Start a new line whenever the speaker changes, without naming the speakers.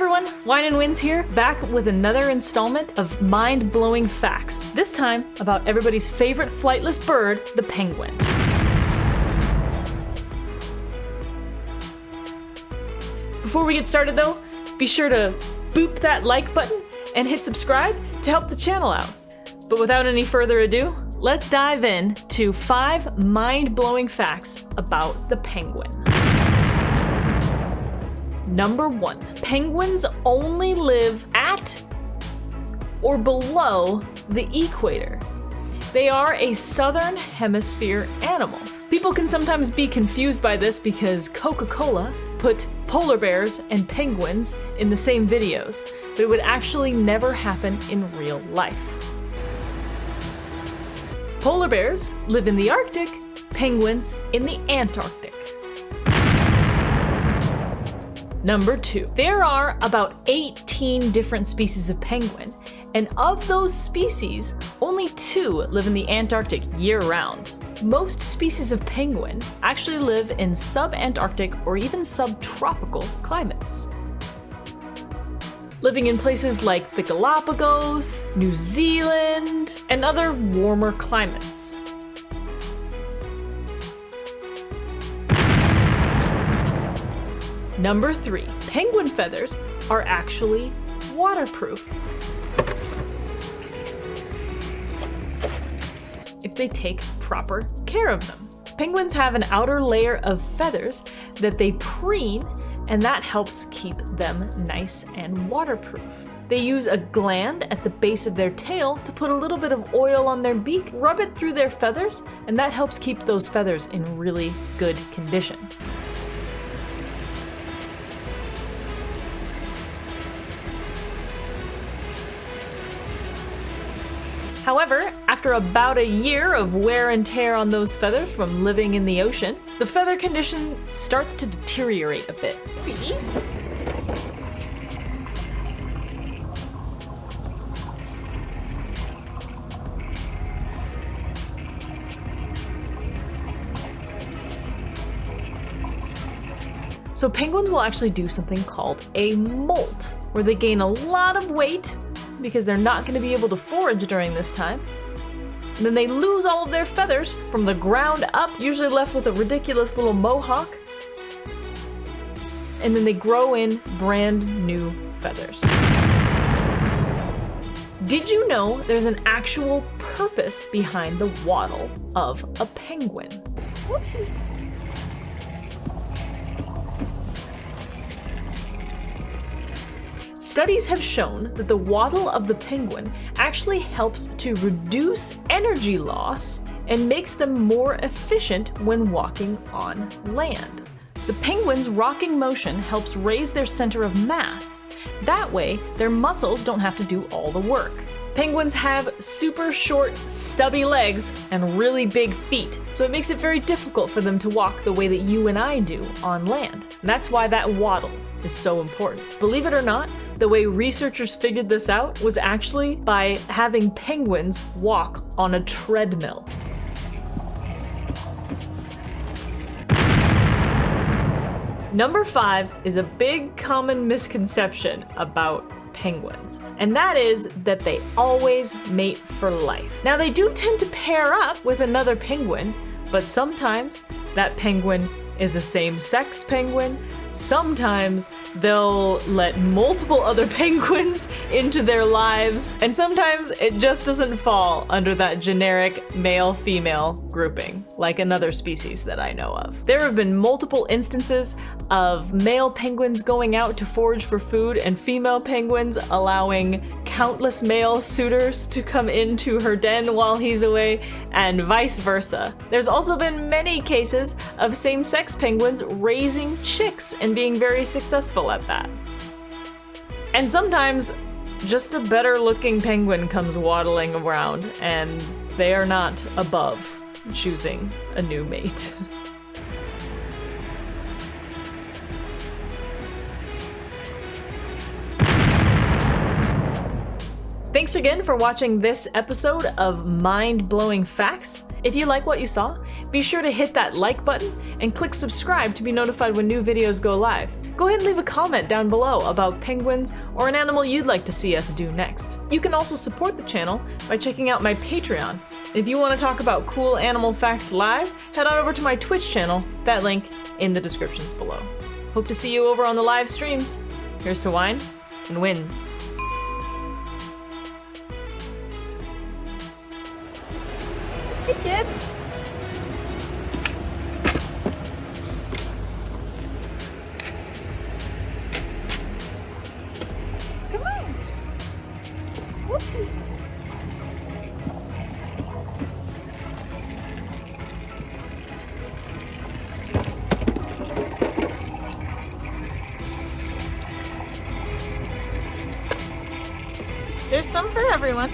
everyone, Wine and Wins here, back with another installment of mind-blowing facts. This time about everybody's favorite flightless bird, the penguin. Before we get started though, be sure to boop that like button and hit subscribe to help the channel out. But without any further ado, let's dive in to 5 mind-blowing facts about the penguin. Number 1, penguins only live at or below the equator. They are a southern hemisphere animal. People can sometimes be confused by this because Coca-Cola put polar bears and penguins in the same videos, but it would actually never happen in real life. Polar bears live in the Arctic, penguins in the Antarctic. Number 2, there are about 18 different species of penguin, and of those species, only 2 live in the Antarctic year-round. Most species of penguin actually live in sub-Antarctic or even subtropical climates, living in places like the Galapagos, New Zealand, and other warmer climates. Number 3, penguin feathers are actually waterproof if they take proper care of them. Penguins have an outer layer of feathers that they preen, and that helps keep them nice and waterproof. They use a gland at the base of their tail to put a little bit of oil on their beak, rub it through their feathers, and that helps keep those feathers in really good condition. However, after about a year of wear and tear on those feathers from living in the ocean, the feather condition starts to deteriorate a bit. So penguins will actually do something called a molt, where they gain a lot of weight because they're not going to be able to forage during this time. And then they lose all of their feathers from the ground up, usually left with a ridiculous little mohawk. And then they grow in brand new feathers. Did you know there's an actual purpose behind the waddle of a penguin? Whoopsies. Studies have shown that the waddle of the penguin actually helps to reduce energy loss and makes them more efficient when walking on land. The penguin's rocking motion helps raise their center of mass. That way, their muscles don't have to do all the work. Penguins have super short, stubby legs and really big feet, so it makes it very difficult for them to walk the way that you and I do on land. And that's why that waddle is so important. Believe it or not, the way researchers figured this out was actually by having penguins walk on a treadmill. Number 5 is a big common misconception about penguins, and that is that they always mate for life. Now, they do tend to pair up with another penguin, but sometimes that penguin is a same-sex penguin. Sometimes they'll let multiple other penguins into their lives, and sometimes it just doesn't fall under that generic male-female grouping, like another species that I know of. There have been multiple instances of male penguins going out to forage for food and female penguins allowing countless male suitors to come into her den while he's away, and vice versa. There's also been many cases of same-sex penguins raising chicks and being very successful at that. And sometimes just a better looking penguin comes waddling around and they are not above choosing a new mate. Thanks again for watching this episode of Mind-Blowing Facts. If you like what you saw, be sure to hit that like button and click subscribe to be notified when new videos go live. go ahead and leave a comment down below about penguins or an animal you'd like to see us do next. You can also support the channel by checking out my Patreon. If you want to talk about cool animal facts live, head on over to my Twitch channel, that link in the descriptions below. Hope to see you over on the live streams. Here's to wine and wins. Hey kids! Come on! Whoopsies! There's some for everyone.